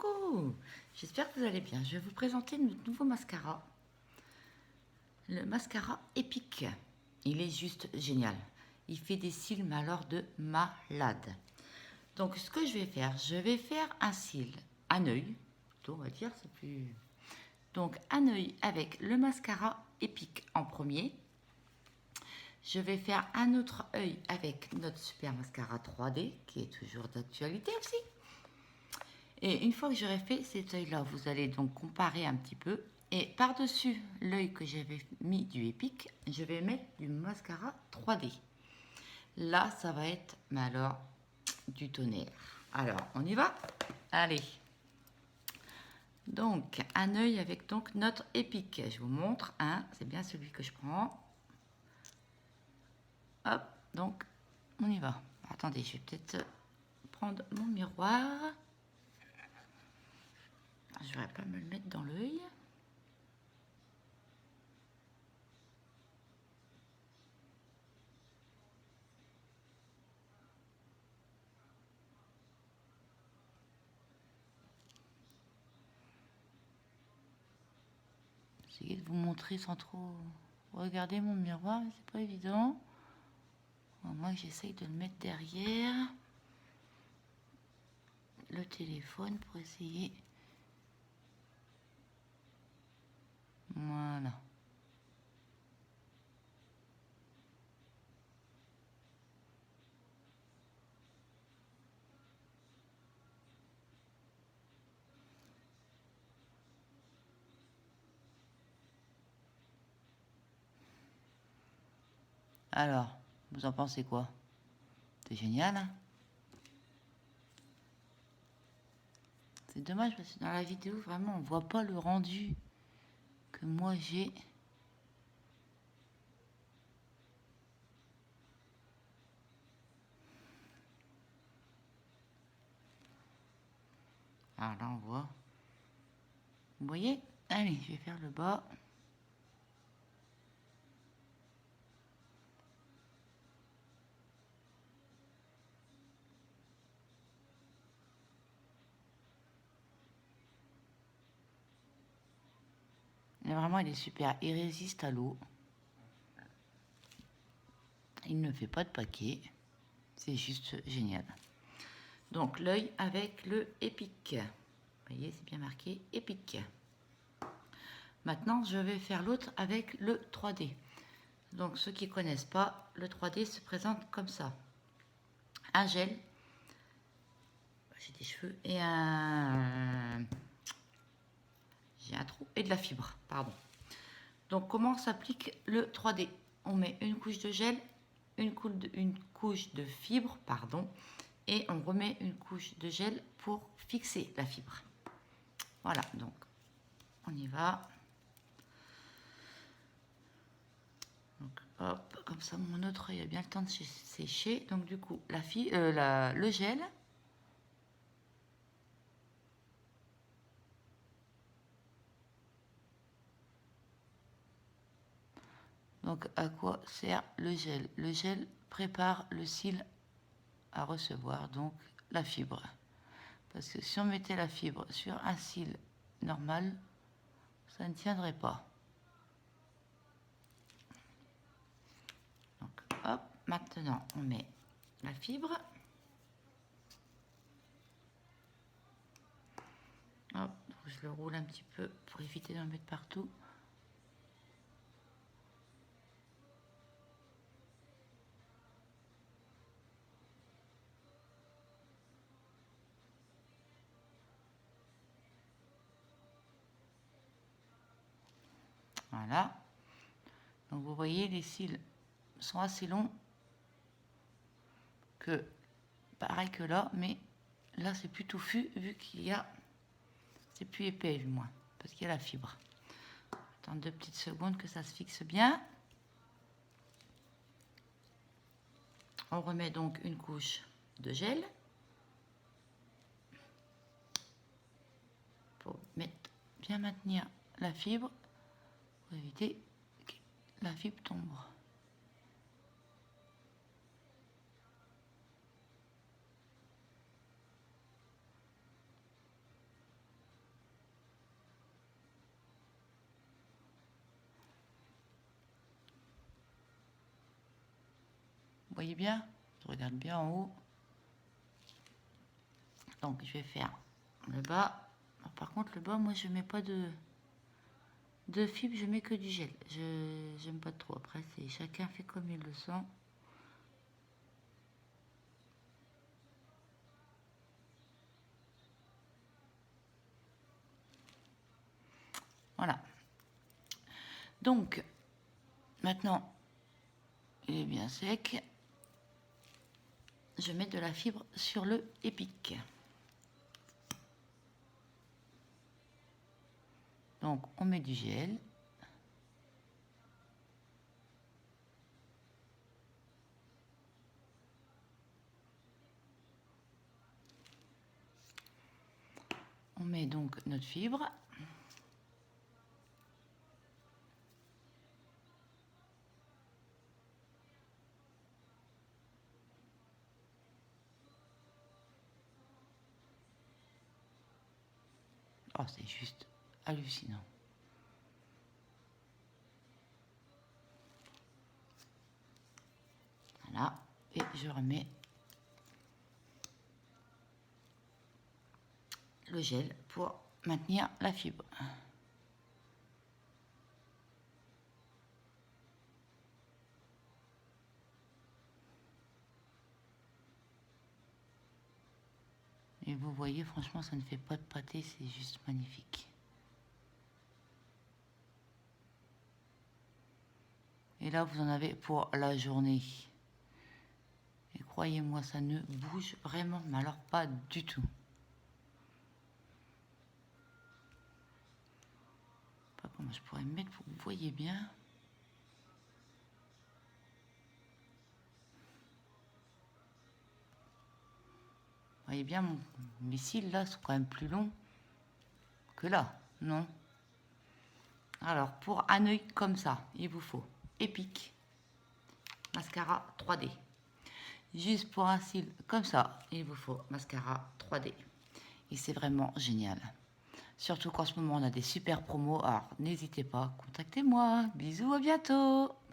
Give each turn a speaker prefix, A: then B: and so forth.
A: Coucou, j'espère que vous allez bien. Je vais vous présenter notre nouveau mascara. Le mascara Epic. Il est juste génial. Il fait des cils, mais alors de malade. Donc ce que je vais faire un cil, un œil, plutôt on va dire, c'est plus... Donc un œil avec le mascara Epic en premier. Je vais faire un autre œil avec notre super mascara 3D, qui est toujours d'actualité aussi. Et une fois que j'aurai fait cet œil-là, vous allez donc comparer un petit peu. Et par-dessus l'œil que j'avais mis du Epic, je vais mettre du mascara 3D. Là, ça va être, mais alors, du tonnerre. Alors, on y va? Allez. Donc, un œil avec donc notre Epic. Je vous montre, hein, c'est bien celui que je prends. Hop, donc, on y va. Attendez, je vais peut-être prendre mon miroir. Je ne vais pas me le mettre dans l'œil. J'essaie de vous montrer sans trop regarder mon miroir, mais c'est pas évident. Moi, j'essaye de le mettre derrière le téléphone pour essayer. Voilà. Alors, vous en pensez quoi? C'est génial, hein? C'est dommage parce que dans la vidéo, vraiment, on voit pas le rendu que moi j'ai. Alors là, on voit. Vous voyez? Allez, je vais faire le bas. Et vraiment, il est super. Il résiste à l'eau. Il ne fait pas de paquet. C'est juste génial. Donc, l'œil avec le Epic. Vous voyez, c'est bien marqué Epic. Maintenant, je vais faire l'autre avec le 3D. Donc, ceux qui ne connaissent pas, le 3D se présente comme ça. Un gel, j'ai des cheveux, et j'ai un trou, et de la fibre, pardon. Donc, comment s'applique le 3D? On met une couche de gel, une couche de fibre, pardon, et on remet une couche de gel pour fixer la fibre. Voilà, donc, on y va. Donc, hop, comme ça, mon autre œil a bien le temps de sécher. Donc, du coup, le gel. Donc, à quoi sert le gel? Le gel prépare le cil à recevoir, donc la fibre. Parce que si on mettait la fibre sur un cil normal, ça ne tiendrait pas. Donc, hop, maintenant, on met la fibre. Hop, je le roule un petit peu pour éviter d'en mettre partout. Voilà. Donc, vous voyez, les cils sont assez longs que pareil que là, mais là, c'est plus touffu vu qu'il y a... C'est plus épais, du moins, parce qu'il y a la fibre. Attends 2 petites secondes que ça se fixe bien. On remet donc une couche de gel pour bien maintenir la fibre, pour éviter que la fibre tombe. voyez bien? Je regarde bien en haut. Donc, je vais faire le bas. Par contre, le bas, moi, je mets pas de fibre, je mets que du gel. Je j'aime pas trop. Après, c'est chacun fait comme il le sent. Voilà. Donc, maintenant, il est bien sec. Je mets de la fibre sur le épique. Donc, on met du gel. On met donc notre fibre. Oh, c'est juste hallucinant. Voilà. Et je remets le gel pour maintenir la fibre. Et vous voyez, franchement, ça ne fait pas de pâté, c'est juste magnifique. Et là, vous en avez pour la journée. Et croyez-moi, ça ne bouge vraiment, mais alors pas du tout. Pas comment je pourrais me mettre pour que vous voyez bien. Vous voyez bien, mes cils là sont quand même plus longs que là, non? Alors, pour un œil comme ça, il vous faut Epic Mascara 3D. Juste pour un cil comme ça, il vous faut mascara 3D. Et c'est vraiment génial. Surtout qu'en ce moment, on a des super promos. Alors, n'hésitez pas, contactez-moi. Bisous, à bientôt.